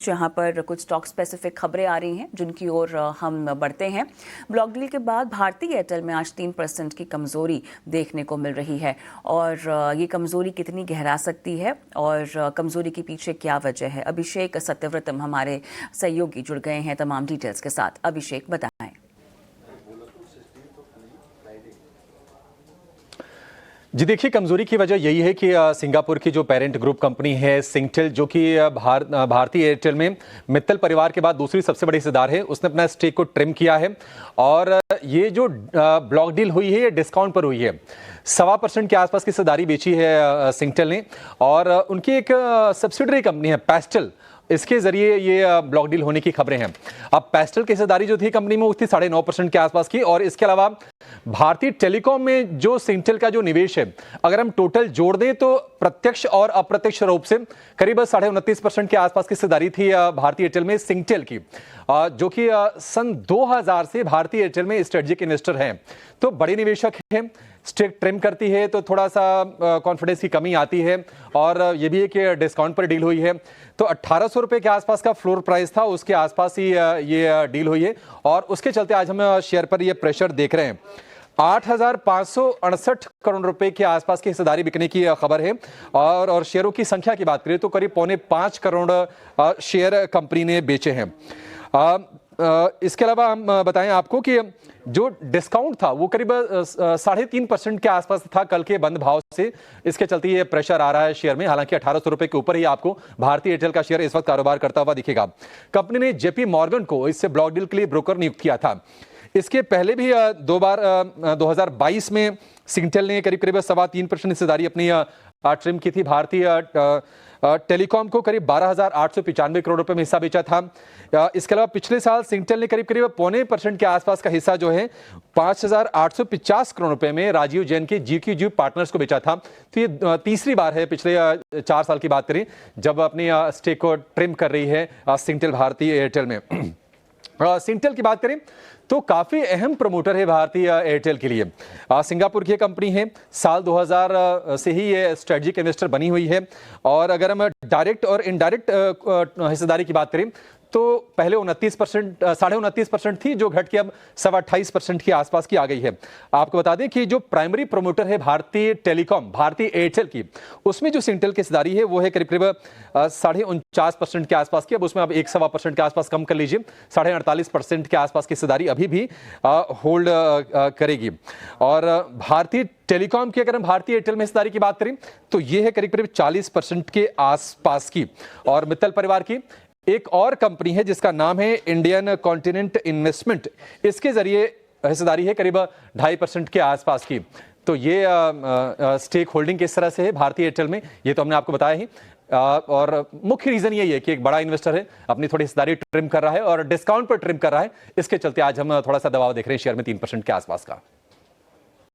जहां पर कुछ स्टॉक स्पेसिफिक खबरें आ रही हैं जिनकी ओर हम बढ़ते हैं। ब्लॉक डील के बाद भारतीय एयरटेल में आज 3% की कमजोरी देखने को मिल रही है और ये कमजोरी कितनी गहरा सकती है और कमजोरी के पीछे क्या वजह है। अभिषेक सत्यव्रतम हमारे सहयोगी जुड़ गए हैं तमाम डिटेल्स के साथ। अभिषेक बताएं। जी देखिए, कमजोरी की वजह यही है कि सिंगापुर की जो पेरेंट ग्रुप कंपनी है सिंगटेल, जो कि भारतीय एयरटेल में मित्तल परिवार के बाद दूसरी सबसे बड़ी हिस्सेदार है, उसने अपना स्टेक को ट्रिम किया है और ये जो ब्लॉक डील हुई है ये डिस्काउंट पर हुई है। 1.25% के आसपास की हिस्सेदारी बेची है सिंगटेल ने और उनकी एक सब्सिडरी कंपनी है पेस्टल, इसके जरिए ये ब्लॉक डील होने की खबरें हैं। अब पेस्टल की हिस्सेदारी जो थी कंपनी में वो थी 9.5% के आसपास की और इसके अलावा भारतीय टेलीकॉम में जो सिंगटेल का जो निवेश है, अगर हम टोटल जोड़ दें तो प्रत्यक्ष और अप्रत्यक्ष रूप से करीब 29.5% के आसपास की हिस्सेदारी थी भारतीय एयरटेल में सिंगटेल की, जो कि सन 2000 से भारतीय एयरटेल में स्ट्रेटेजिक इन्वेस्टर हैं। तो बड़े निवेशक हैं, स्टेक ट्रिम करती है तो थोड़ा सा कॉन्फिडेंस की कमी आती है और ये भी है कि डिस्काउंट पर डील हुई है। तो 1800 रुपए के आसपास का फ्लोर प्राइस था, उसके आसपास ही ये डील हुई है और उसके चलते आज हम शेयर पर ये प्रेशर देख रहे हैं। 8,568 करोड़ रुपए के आसपास की हिस्सेदारी बिकने की खबर है और शेयरों की संख्या की बात करें तो करीब 3.25 करोड़ शेयर कंपनी ने बेचे हैं। इसके अलावा हम बताएं आपको कि जो डिस्काउंट था वो करीब 3.5% के आसपास था कल के बंद भाव से, इसके चलते ये प्रेशर आ रहा है शेयर में। हालांकि 1800 रुपए के ऊपर ही आपको भारतीय एयरटेल का शेयर इस वक्त कारोबार करता हुआ दिखेगा। कंपनी ने जेपी मॉर्गन को इससे ब्लॉक डील के लिए ब्रोकर नियुक्त किया था। इसके पहले भी 2 बार 2022 में सिंगटेल ने करीब 3.25% हिस्सेदारी अपनी ट्रिम की थी। भारतीय टेलीकॉम को करीब 12,895 करोड़ रुपए में हिस्सा बेचा था। इसके अलावा पिछले साल सिंगटेल ने करीब 0.25% के आसपास का हिस्सा जो है 5,850 करोड़ रुपए में राजीव जैन के GQG पार्टनर्स को बेचा था। तो ये तीसरी बार है पिछले 4 साल की बात करें जब अपनी स्टेक को ट्रिम कर रही है सिंगटेल भारतीय एयरटेल में। सिंगटेल की बात करें तो काफी अहम प्रमोटर है भारतीय एयरटेल के लिए। सिंगापुर की कंपनी है, साल 2000 से ही ये स्ट्रेटेजिक इन्वेस्टर बनी हुई है और अगर हम डायरेक्ट और इनडायरेक्ट हिस्सेदारी की बात करें तो पहले 29% थी, जो घट के अब 28.25% के आसपास की आ गई है। आपको बता दें कि जो प्राइमरी प्रमोटर है भारतीय टेलीकॉम, भारतीय एयरटेल की, उसमें जो सिंगटेल की हिस्सेदारी है वो है करीब 49.5% के आसपास की। अब उसमें अब 1.25% के आसपास कम कर लीजिए, 48% के आसपास की हिस्सेदारी अभी भी होल्ड करेगी। और भारतीय टेलीकॉम की अगर हम भारतीय एयरटेल में हिस्सेदारी की बात करें तो ये है करीब 40% के आसपास की। और मित्तल परिवार की एक और कंपनी है जिसका नाम है इंडियन कॉन्टिनेंट इन्वेस्टमेंट, इसके जरिए हिस्सेदारी है करीब 2.5% के आसपास की। तो ये स्टेक होल्डिंग किस तरह से है भारतीय एयरटेल में, ये तो हमने आपको बताया ही। और मुख्य रीजन यही है कि एक बड़ा इन्वेस्टर है, अपनी थोड़ी हिस्सेदारी ट्रिम कर रहा है और डिस्काउंट पर ट्रिम कर रहा है। इसके चलते आज हम थोड़ा सा दबाव देख रहे हैं शेयर में 3% के आसपास का।